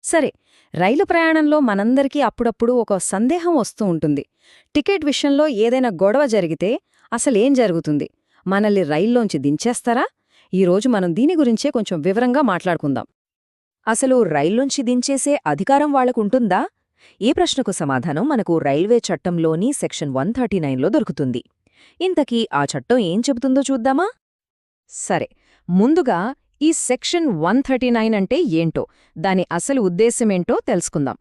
సరే, రైలు ప్రయాణంలో మనందరికీ అప్పుడప్పుడు ఒక సందేహం వస్తూ ఉంటుంది. టికెట్ విషయంలో ఏదైనా గొడవ జరిగితే అసలేం జరుగుతుంది? మనల్ని రైల్లోంచి దించేస్తారా? ఈరోజు మనం దీని గురించే కొంచెం వివరంగా మాట్లాడుకుందాం. అసలు రైల్లోంచి దించేసే అధికారం వాళ్లకుంటుందా? ఈ ప్రశ్నకు సమాధానం మనకు రైల్వే చట్టంలోని సెక్షన్ 139లో దొరుకుతుంది. ఇంతకీ ఆ చట్టం ఏం చెబుతుందో చూద్దామా? సరే, ముందుగా ఈ సెక్షన్ 139 అంటే ఏంటో, దాని అసలు ఉద్దేశమేంటో తెలుసుకుందాం.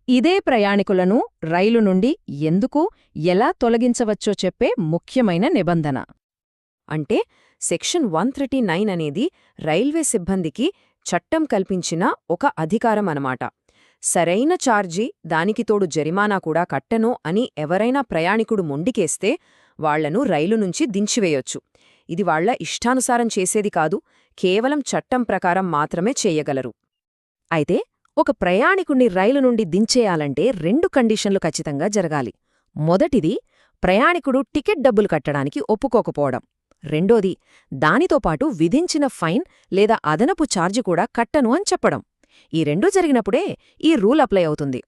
ఇదే ప్రయాణికులను రైలు నుండి ఎందుకు, ఎలా తొలగించవచ్చో చెప్పే ముఖ్యమైన నిబంధన. అంటే సెక్షన్ 139 అనేది రైల్వే సిబ్బందికి చట్టం కల్పించిన ఒక అధికారం అనమాట. సరైన ఛార్జీ, దానికి తోడు జరిమానా కూడా కట్టను అని ఎవరైనా ప్రయాణికుడు మొండికేస్తే వాళ్లను రైలు నుంచి దించివేయొచ్చు. ఇది వాళ్ల ఇష్టానుసారం చేసేది కాదు, కేవలం చట్టం ప్రకారం మాత్రమే చేయగలరు. అయితే ఒక ప్రయాణికుణ్ణి రైలు నుండి దించేయాలంటే 2 కండిషన్లు ఖచ్చితంగా జరగాలి. మొదటిది, ప్రయాణికుడు టికెట్ డబ్బులు కట్టడానికి ఒప్పుకోకపోవడం. రెండోది, దానితో పాటు విధించిన ఫైన్ లేదా అదనపు ఛార్జీ కూడా కట్టను అని చెప్పడం. ఈ రెండూ జరిగినప్పుడే ఈ రూల్ అప్లై అవుతుంది.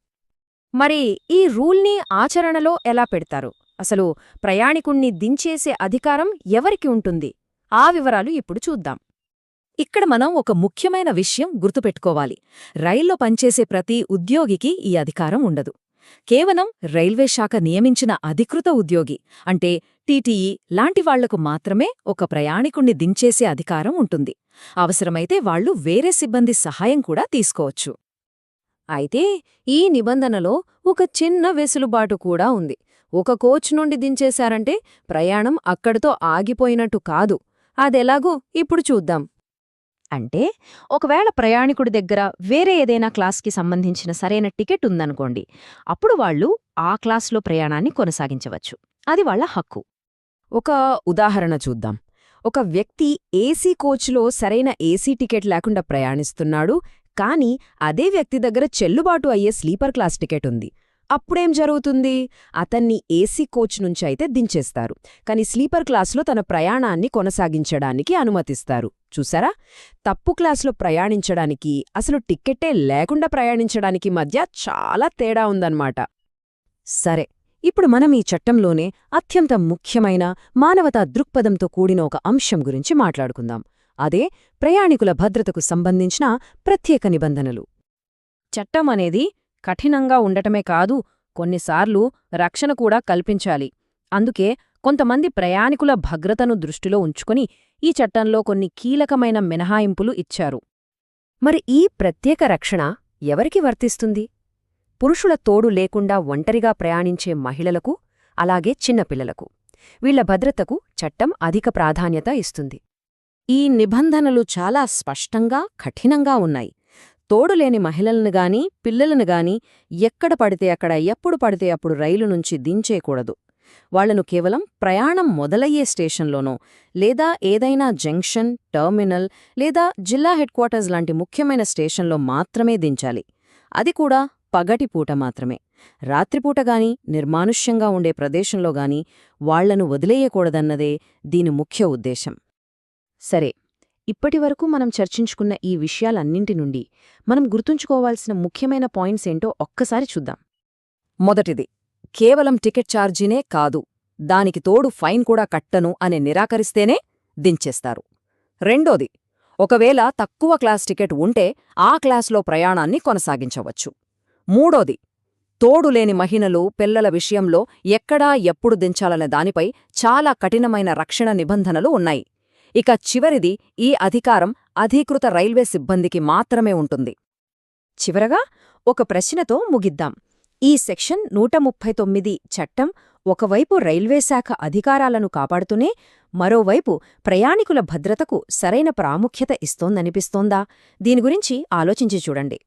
మరి ఈ రూల్ని ఆచరణలో ఎలా పెడతారు? అసలు ప్రయాణికుణ్ణి దించేసే అధికారం ఎవరికి ఉంటుంది? ఆ వివరాలు ఇప్పుడు చూద్దాం. ఇక్కడ మనం ఒక ముఖ్యమైన విషయం గుర్తుపెట్టుకోవాలి. రైల్లో పనిచేసే ప్రతి ఉద్యోగికి ఈ అధికారం ఉండదు. కేవలం రైల్వే శాఖ నియమించిన అధికృత ఉద్యోగి, అంటే టీటీఈ లాంటి వాళ్లకు మాత్రమే ఒక ప్రయాణికుణ్ణి దించేసే అధికారం ఉంటుంది. అవసరమైతే వాళ్లు వేరే సిబ్బంది సహాయం కూడా తీసుకోవచ్చు. అయితే ఈ నిబంధనలో ఒక చిన్న వెసులుబాటు కూడా ఉంది. ఒక కోచ్ నుండి దించేశారంటే ప్రయాణం అక్కడితో ఆగిపోయినట్టు కాదు. అదెలాగో ఇప్పుడు చూద్దాం. అంటే ఒకవేళ ప్రయాణికుడి దగ్గర వేరే ఏదైనా క్లాస్కి సంబంధించిన సరైన టికెట్ ఉందనుకోండి, అప్పుడు వాళ్లు ఆ క్లాస్లో ప్రయాణాన్ని కొనసాగించవచ్చు. అది వాళ్ల హక్కు. ఒక ఉదాహరణ చూద్దాం. ఒక వ్యక్తి ఏసీ కోచ్లో సరైన ఏసీ టికెట్ లేకుండా ప్రయాణిస్తున్నాడు, కానీ అదే వ్యక్తి దగ్గర చెల్లుబాటు అయ్యే స్లీపర్ క్లాస్ టికెట్ ఉంది. అప్పుడేం జరుగుతుంది? అతన్ని ఏసీ కోచ్ నుంచి అయితే దించేస్తారు, కానీ స్లీపర్ క్లాస్లో తన ప్రయాణాన్ని కొనసాగించడానికి అనుమతిస్తారు. చూసారా? తప్పు క్లాస్లో ప్రయాణించడానికి, అసలు టిక్కెట్టే లేకుండా ప్రయాణించడానికి మధ్య చాలా తేడా ఉందన్నమాట. సరే, ఇప్పుడు మనం ఈ చట్టంలోనే అత్యంత ముఖ్యమైన మానవతా దృక్పథంతో కూడిన ఒక అంశం గురించి మాట్లాడుకుందాం. అదే ప్రయాణికుల భద్రతకు సంబంధించిన ప్రత్యేక నిబంధనలు. చట్టం అనేది కఠినంగా ఉండటమే కాదు, కొన్నిసార్లు రక్షణ కూడా కల్పించాలి. అందుకే కొంతమంది ప్రయాణికుల భద్రతను దృష్టిలో ఉంచుకుని ఈ చట్టంలో కొన్ని కీలకమైన మినహాయింపులు ఇచ్చారు. మరి ఈ ప్రత్యేక రక్షణ ఎవరికి వర్తిస్తుంది? పురుషుల తోడు లేకుండా ఒంటరిగా ప్రయాణించే మహిళలకు, అలాగే చిన్నపిల్లలకు. వీళ్ల భద్రతకు చట్టం అధిక ప్రాధాన్యత ఇస్తుంది. ఈ నిబంధనలు చాలా స్పష్టంగా, కఠినంగా ఉన్నాయి. తోడులేని మహిళలను గాని, పిల్లలను గాని ఎక్కడ పడితే అక్కడ, ఎప్పుడు పడితే అప్పుడు రైలు నుంచి దించేయకూడదు. వాళ్లను కేవలం ప్రయాణం మొదలయ్యే స్టేషన్లోనో, లేదా ఏదైనా జంక్షన్, టర్మినల్ లేదా జిల్లా హెడ్క్వార్టర్స్ లాంటి ముఖ్యమైన స్టేషన్లో మాత్రమే దించాలి. అది కూడా పగటిపూట మాత్రమే. రాత్రిపూటగాని, నిర్మానుష్యంగా ఉండే ప్రదేశంలోగాని వాళ్లను వదిలేయకూడదన్నదే దీని ముఖ్య ఉద్దేశం. సరే, ఇప్పటివరకు మనం చర్చించుకున్న ఈ విషయాలన్నింటి నుండి మనం గుర్తుంచుకోవాల్సిన ముఖ్యమైన పాయింట్స్ ఏంటో ఒక్కసారి చూద్దాం. మొదటిది, కేవలం టికెట్ ఛార్జీనే కాదు, దానికి తోడు ఫైన్ కూడా కట్టను అని నిరాకరిస్తేనే దించేస్తారు. రెండోది, ఒకవేళ తక్కువ క్లాస్ టికెట్ ఉంటే ఆ క్లాస్లో ప్రయాణాన్ని కొనసాగించవచ్చు. మూడోది, తోడులేని మహిళలు, పిల్లల విషయంలో ఎక్కడా ఎప్పుడు దించాలనే దానిపై చాలా కఠినమైన రక్షణ నిబంధనలు ఉన్నాయి. ఇక చివరిది, ఈ అధికారం అధీకృత రైల్వే సిబ్బందికి మాత్రమే ఉంటుంది. చివరగా ఒక ప్రశ్నతో ముగిద్దాం. ఈ సెక్షన్ 139 చట్టం ఒకవైపు రైల్వే శాఖ అధికారాలను కాపాడుతూనే మరోవైపు ప్రయాణికుల భద్రతకు సరైన ప్రాముఖ్యత ఇస్తోందనిపిస్తోందా? దీని గురించి ఆలోచించి చూడండి.